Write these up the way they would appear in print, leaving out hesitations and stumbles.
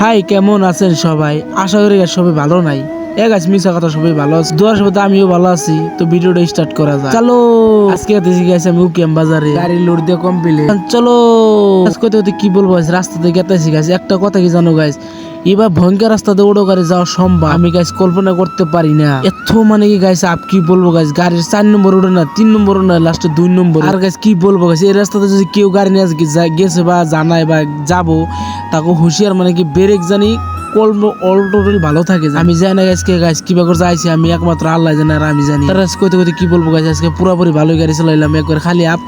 High, কেমন আছেন সবাই? আশা করি সবাই ভালো নাই। গাছ মিশা কথা, সবাই ভালো আছে। দোয়ার সাথে আমিও ভালো আছি। তো ভিডিওটা স্টার্ট করা যায়, চলো। আজকে দেখি গেছি আমি উকিয়াম বাজারে, গাড়ি লোড দিয়ে কমপ্লিট। চলো আজকে তো কি বলবো, রাস্তা থেকে গেতেছি গাছ। একটা কথা কি জানো গাইস, এবার ভয়ঙ্কর রাস্তাতে ওড়ো গাড়ি যাওয়া সম্ভব আমি গাইস কল্পনা করতে পারি না। এত মানে কি গাইস, আপ কি বলবো গাইস, গাড়ির 4 নম্বর ওড়ে না, 3 নম্বর না, লাস্টে 2 নম্বর। আর গাইস কি বলবো গাইস, এই রাস্তাতে যদি কেউ গাড়ি নিয়ে গেছে বা জানায় বা যাবো, তাকে হুঁশিয়ার মানে কি ব্রেক জানি ভালো থাকে। আমি জানি না গাইস, কিবা করে যাইছি আমি, একমাত্র আল্লাহ জানে আর আমি জানি। তার কইতে কইতে কি বলবো গাইস, আজকে পুরোপুরি ভালো গাড়ি চালাইলাম, একবার খালি আপ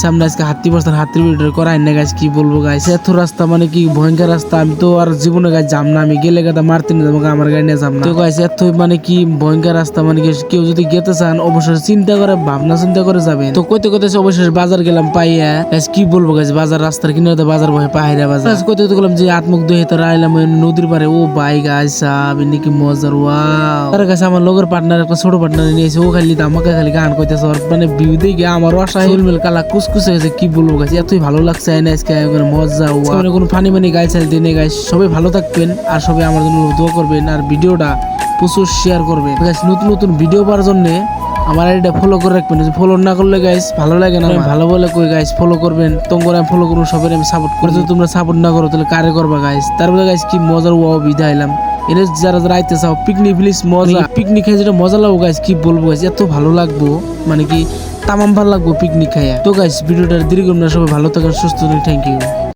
সামনে আজকে হাতি বসতাম, হাতির ভিডিও করাই না গাইস। কি বলবো গাইস, এত রাস্তা মানে কি ভয়ঙ্কর রাস্তা, আমি তো আর জীবনে গাইস যাম না। আমি গেলে গাদা মারতে নিয়ে যাবো, আমার গাড়ি নিয়ে যাম না। তো গাইস এত মানে কি ভয়ঙ্কর রাস্তা, মানে কি কেউ যদি গেতে চান অবশ্যই চিন্তা করে, ভাবনা চিন্তা করে যাবেন। তো কইতে কইতে অবশ্যই বাজার গেলাম পাইয়া গাইস। কি বলবো গাইস, বাজার রাস্তার কিনারে বাজার ভয় পাহাড়া বাজার। কইতে কইতে গেলাম যে আত্মুখ দই তো আইলাম নদীর পারে। ও ভাই গাইস কি মজার, ওয়াও। তার কাছে আমার লগের পার্টনার, একটা ছোট পার্টনার নিয়েছে। ও খালি আমাকে খালি গান কইতেছে, মানে ভিউ দেখে আমার আশা হিলমিল কালা কুসকুস হয়েছে। কি বলবো গাইস, এতই ভালো লাগছে আজকে, মজা। ওয়াও, কোনো ফানি মানি গাইস দিনে গাইস। সবাই ভালো থাকবেন আর সবাই আমার জন্য দোয়া করবেন, আর ভিডিওটা প্রচুর শেয়ার করবেন গাইস। নতুন নতুন ভিডিও পাওয়ার জন্য আমার এটা ফলো করে রাখবেন। ফলো না করলে গাইস ভালো লাগে না, ভালো বলে কই গাইস ফলো করবেন। তোমরা আমি ফলো করবো, সবাই আমি সাপোর্ট করে। যদি তোমরা সাপোর্ট না করো তাহলে কারে করবা গাইস? তারপরে গাইস কি মজার ওয়াও বিদায় এলাম। এনে যারা যারা আইতে চাও পিকনিক প্লিজ, মজা পিকনিক খাই, যেটা মজা লাগবো গাইস। কি বলবো গাইস, এত ভালো লাগবো মানে কি তামাম ভালো লাগবো পিকনিক খাইয়া। তো গাইস ভিডিওটা দীর্ঘ না, সবাই ভালো থাকেন, সুস্থ থাকেন। Thank you.